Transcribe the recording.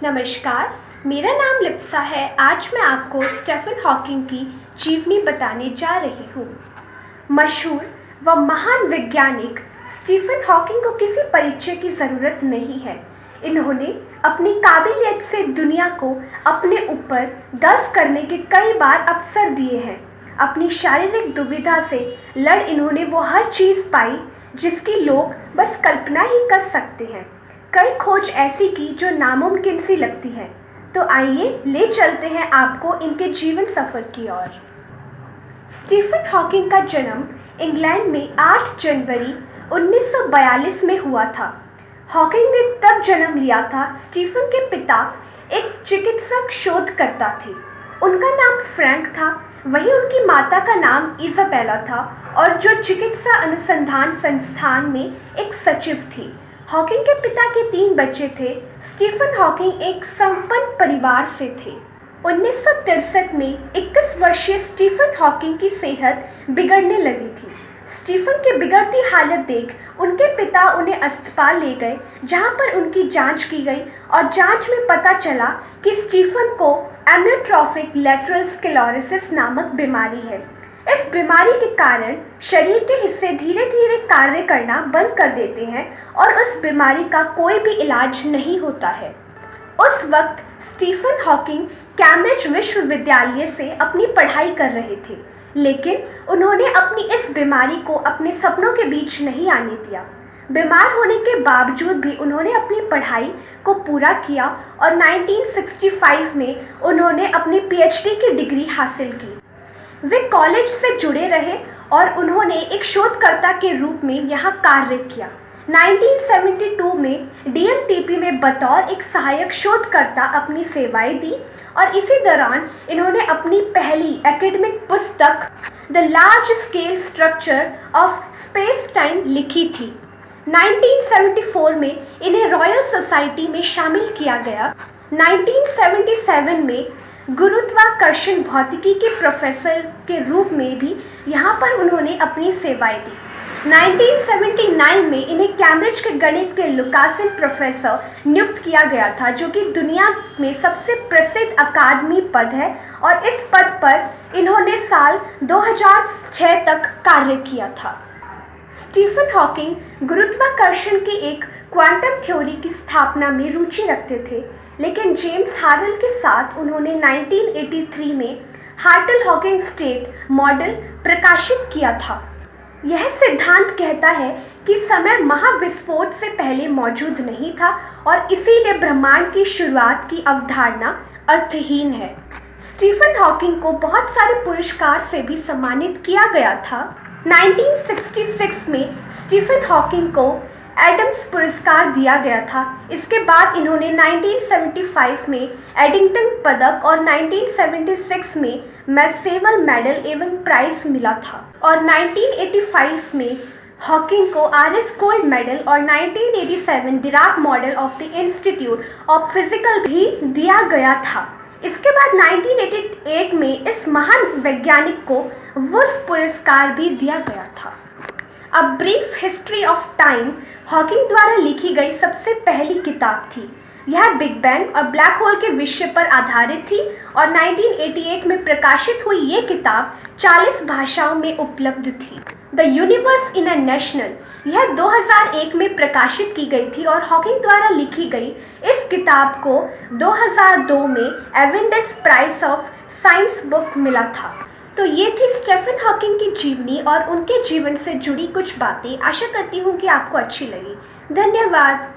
नमस्कार, मेरा नाम लिप्सा है। आज मैं आपको स्टीफन हॉकिंग की जीवनी बताने जा रही हूँ। मशहूर व महान वैज्ञानिक स्टीफन हॉकिंग को किसी परिचय की ज़रूरत नहीं है। इन्होंने अपनी काबिलियत से दुनिया को अपने ऊपर गर्व करने के कई बार अवसर दिए हैं। अपनी शारीरिक दुविधा से लड़ इन्होंने वो हर चीज़ पाई जिसकी लोग बस कल्पना ही कर सकते हैं। कई खोज ऐसी की जो नामुमकिन सी लगती है। तो आइए ले चलते हैं आपको इनके जीवन सफ़र की ओर। स्टीफन हॉकिंग का जन्म इंग्लैंड में 8 जनवरी 1942 में हुआ था। हॉकिंग ने तब जन्म लिया था। स्टीफन के पिता एक चिकित्सक शोधकर्ता थे। उनका नाम फ्रैंक था। वहीं उनकी माता का नाम इज़ाबेला था और जो चिकित्सा अनुसंधान संस्थान में एक सचिव थी। हॉकिंग के पिता के 3 बच्चे थे। स्टीफन हॉकिंग एक संपन्न परिवार से थे। 1963 में 21 वर्षीय स्टीफन हॉकिंग की सेहत बिगड़ने लगी थी। स्टीफन की बिगड़ती हालत देख उनके पिता उन्हें अस्पताल ले गए, जहां पर उनकी जांच की गई और जांच में पता चला कि स्टीफन को एमियोट्रोफिक लेटरल स्क्लेरोसिस नामक बीमारी है। इस बीमारी के कारण शरीर के हिस्से धीरे धीरे कार्य करना बंद कर देते हैं और उस बीमारी का कोई भी इलाज नहीं होता है। उस वक्त स्टीफन हॉकिंग कैम्ब्रिज विश्वविद्यालय से अपनी पढ़ाई कर रहे थे, लेकिन उन्होंने अपनी इस बीमारी को अपने सपनों के बीच नहीं आने दिया। बीमार होने के बावजूद भी उन्होंने अपनी पढ़ाई को पूरा किया और 1965 में उन्होंने अपनी पीएचडी की डिग्री हासिल की। वे कॉलेज से जुड़े रहे और उन्होंने एक शोधकर्ता के रूप में यहाँ कार्य किया। 1972 में डीएमटीपी में बतौर एक सहायक शोधकर्ता अपनी सेवाएं दी और इसी दौरान इन्होंने अपनी पहली एकेडमिक पुस्तक the large scale structure of space time लिखी थी। 1974 में इन्हें रॉयल सोसाइटी में शामिल किया गया। 1977 में गुरुत्वाकर्षण भौतिकी के प्रोफेसर के रूप में भी यहाँ पर उन्होंने अपनी सेवाएं दी। 1979 में इन्हें कैम्ब्रिज के गणित के लुकासन प्रोफेसर नियुक्त किया गया था, जो कि दुनिया में सबसे प्रसिद्ध अकादमी पद है और इस पद पर इन्होंने साल 2006 तक कार्य किया था। स्टीफन हॉकिंग गुरुत्वाकर्षण की एक क्वांटम थ्योरी की स्थापना में रुचि रखते थे, लेकिन जेम्स हार्टल के साथ उन्होंने 1983 में हार्टल हॉकिंग स्टेट मॉडल प्रकाशित किया था। यह सिद्धांत कहता है कि समय महाविस्फोट से पहले मौजूद नहीं था और इसीलिए ब्रह्मांड की शुरुआत की अवधारणा अर्थहीन है। स्टीफन हॉकिंग को बहुत सारे पुरस्कार से भी सम्मानित किया गया था। 1966 में स्टीफन हॉकिंग को एडम्स पुरस्कार दिया गया था। इसके बाद इन्होंने 1975 में एडिंगटन पदक और 1976 में मैक्सवेल मेडल एवं प्राइज मिला था और 1985 में हॉकिंग को आरएस गोल्ड मेडल और 1987 Dirac model of the institute of physical भी दिया गया था। इसके बाद 1988 में इस महान वैज्ञानिक को वुल्फ पुरस्कार भी दिया गया था। A brief history of time Hawking द्वारा लिखी गई सबसे पहली किताब थी। यह बिग बैंग और ब्लैक होल के विषय पर आधारित थी और 1988 में प्रकाशित हुई ये किताब 40 भाषाओं में उपलब्ध थी। The universe in a national यह 2001 में प्रकाशित की गई थी और हॉकिंग द्वारा लिखी गई इस किताब को 2002 में Aventis prize of science book मिला था। तो ये थी स्टीफन हॉकिंग की जीवनी और उनके जीवन से जुड़ी कुछ बातें। आशा करती हूँ कि आपको अच्छी लगी। धन्यवाद।